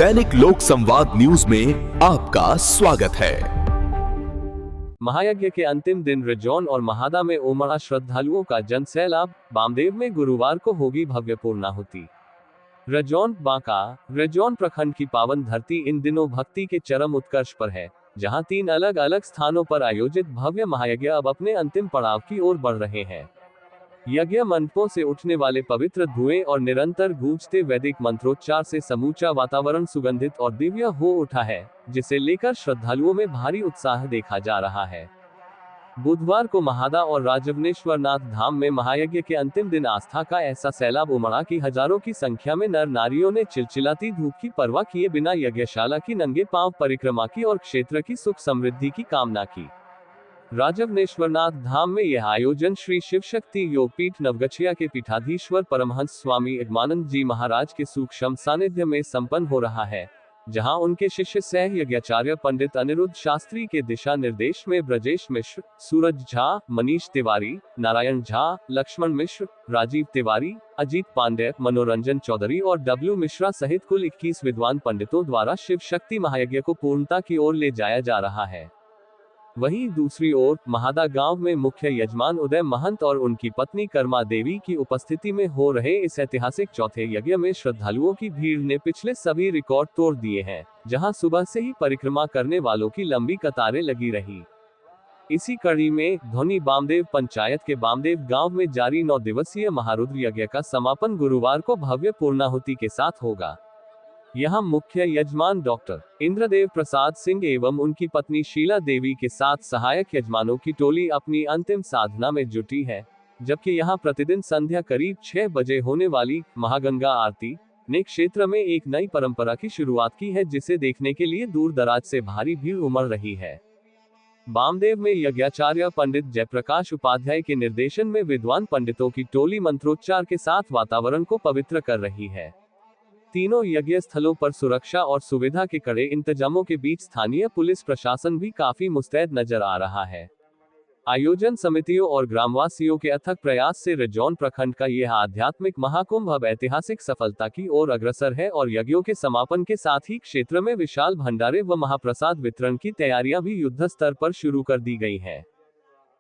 दैनिक लोक संवाद न्यूज में आपका स्वागत है। महायज्ञ के अंतिम दिन रजौन और महादा में उमड़ा श्रद्धालुओं का जन सैलाब। बामदेव में गुरुवार को होगी भव्य पूर्णाहुति। रजौन बांका। रजौन प्रखंड की पावन धरती इन दिनों भक्ति के चरम उत्कर्ष पर है, जहां 3 अलग अलग स्थानों पर आयोजित भव्य महायज्ञ अब अपने अंतिम पड़ाव की ओर बढ़ रहे हैं। यज्ञ मंडपों से उठने वाले पवित्र धुएं और निरंतर गूंजते वैदिक मंत्रोच्चार से समूचा वातावरण सुगंधित और दिव्य हो उठा है, जिसे लेकर श्रद्धालुओं में भारी उत्साह देखा जा रहा है। बुधवार को महादा और राजवनेश्वरनाथ धाम में महायज्ञ के अंतिम दिन आस्था का ऐसा सैलाब उमड़ा कि हजारों की संख्या में नर नारियों ने चिलचिलाती धूप की परवाह किए बिना यज्ञशाला की नंगे पांव परिक्रमा की और क्षेत्र की सुख समृद्धि की कामना की। राजवनेश्वरनाथ धाम में यह आयोजन श्री शिव शक्ति योगपीठ नवगछिया के पीठाधीश्वर परमहंस स्वामी यज्ञानंद जी महाराज के सूक्ष्म सानिध्य में संपन्न हो रहा है, जहां उनके शिष्य सह यज्ञाचार्य पंडित अनिरुद्ध शास्त्री के दिशा निर्देश में ब्रजेश मिश्र, सूरज झा, मनीष तिवारी, नारायण झा, लक्ष्मण मिश्र, राजीव तिवारी, अजीत पांडे, मनोरंजन चौधरी और डब्ल्यू मिश्रा सहित कुल 21 विद्वान पंडितों द्वारा शिव शक्ति महायज्ञ को पूर्णता की ओर ले जाया जा रहा है। वहीं दूसरी ओर महादा गांव में मुख्य यजमान उदय महंत और उनकी पत्नी कर्मा देवी की उपस्थिति में हो रहे इस ऐतिहासिक चौथे यज्ञ में श्रद्धालुओं की भीड़ ने पिछले सभी रिकॉर्ड तोड़ दिए हैं, जहां सुबह से ही परिक्रमा करने वालों की लंबी कतारें लगी रही। इसी कड़ी में धौनी बामदेव पंचायत के बामदेव गांव में जारी 9 दिवसीय महारुद्र यज्ञ का समापन गुरुवार को भव्य पूर्णाहुति के साथ होगा। यहां मुख्य यजमान डॉक्टर इंद्रदेव प्रसाद सिंह एवं उनकी पत्नी शीला देवी के साथ सहायक यजमानों की टोली अपनी अंतिम साधना में जुटी है, जबकि यहां प्रतिदिन संध्या करीब 6 बजे होने वाली महागंगा आरती ने क्षेत्र में एक नई परंपरा की शुरुआत की है, जिसे देखने के लिए दूर दराज से भारी भीड़ उमड़ रही है। बामदेव में यज्ञाचार्य पंडित जयप्रकाश उपाध्याय के निर्देशन में विद्वान पंडितों की टोली मंत्रोच्चार के साथ वातावरण को पवित्र कर रही है। तीनों यज्ञ स्थलों पर सुरक्षा और सुविधा के कड़े इंतजामों के बीच स्थानीय पुलिस प्रशासन भी काफी मुस्तैद नजर आ रहा है। आयोजन समितियों और ग्रामवासियों के अथक प्रयास से रजौन प्रखंड का यह आध्यात्मिक महाकुंभ अब ऐतिहासिक सफलता की ओर अग्रसर है और यज्ञों के समापन के साथ ही क्षेत्र में विशाल भंडारे व महाप्रसाद वितरण की तैयारियां भी युद्ध स्तर पर शुरू कर दी गई हैं।